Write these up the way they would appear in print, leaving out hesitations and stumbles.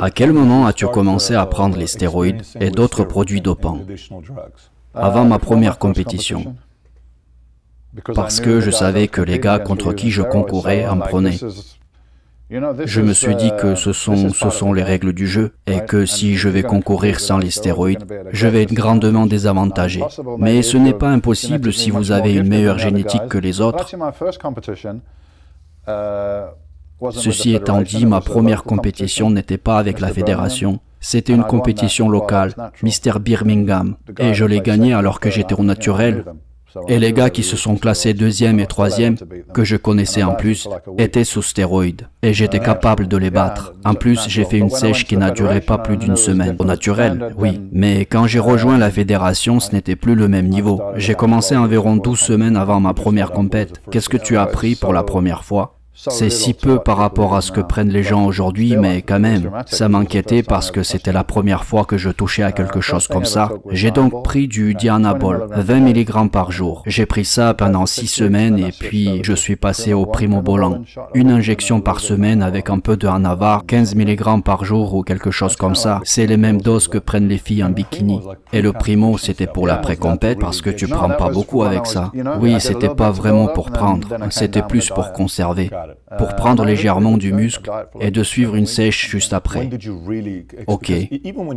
À quel moment as-tu commencé à prendre les stéroïdes et d'autres produits dopants? Avant ma première compétition. Parce que je savais que les gars contre qui je concourais en prenaient. Je me suis dit que ce sont les règles du jeu et que si je vais concourir sans les stéroïdes, je vais être grandement désavantagé. Mais ce n'est pas impossible si vous avez une meilleure génétique que les autres. Ceci étant dit, ma première compétition n'était pas avec la fédération. C'était une compétition locale, Mr Birmingham, et je l'ai gagnée alors que j'étais au naturel. Et les gars qui se sont classés deuxième et troisième, que je connaissais en plus, étaient sous stéroïdes. Et j'étais capable de les battre. En plus, j'ai fait une sèche qui n'a duré pas plus d'une semaine. Au naturel, oui. Mais quand j'ai rejoint la fédération, ce n'était plus le même niveau. J'ai commencé environ 12 semaines avant ma première compète. Qu'est-ce que tu as appris pour la première fois? C'est si peu par rapport à ce que prennent les gens aujourd'hui, mais quand même, ça m'inquiétait parce que c'était la première fois que je touchais à quelque chose comme ça. J'ai donc pris du Dianabol, 20 mg par jour. J'ai pris ça pendant 6 semaines et puis je suis passé au Primobolan. Une injection par semaine avec un peu de Anavar, 15 mg par jour ou quelque chose comme ça. C'est les mêmes doses que prennent les filles en bikini. Et le Primo, c'était pour l'après-compète parce que tu prends pas beaucoup avec ça. Oui, c'était pas vraiment pour prendre, c'était plus pour conserver. Pour prendre légèrement du muscle et de suivre une sèche juste après. Ok.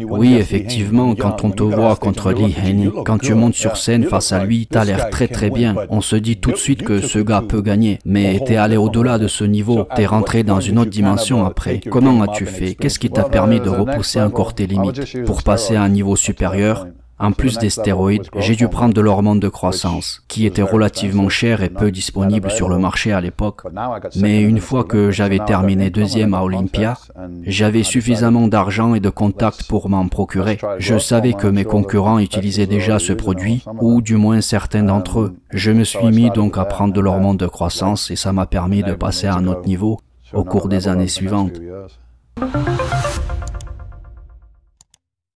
Oui, effectivement, quand on te voit contre Lee Haney, quand tu montes sur scène face à lui, t'as l'air très bien. On se dit tout de suite que ce gars peut gagner. Mais t'es allé au-delà de ce niveau, t'es rentré dans une autre dimension après. Comment as-tu fait? Qu'est-ce qui t'a permis de repousser encore tes limites pour passer à un niveau supérieur? En plus des stéroïdes, j'ai dû prendre de l'hormone de croissance, qui était relativement cher et peu disponible sur le marché à l'époque. Mais une fois que j'avais terminé deuxième à Olympia, j'avais suffisamment d'argent et de contacts pour m'en procurer. Je savais que mes concurrents utilisaient déjà ce produit, ou du moins certains d'entre eux. Je me suis mis donc à prendre de l'hormone de croissance et ça m'a permis de passer à un autre niveau au cours des années suivantes.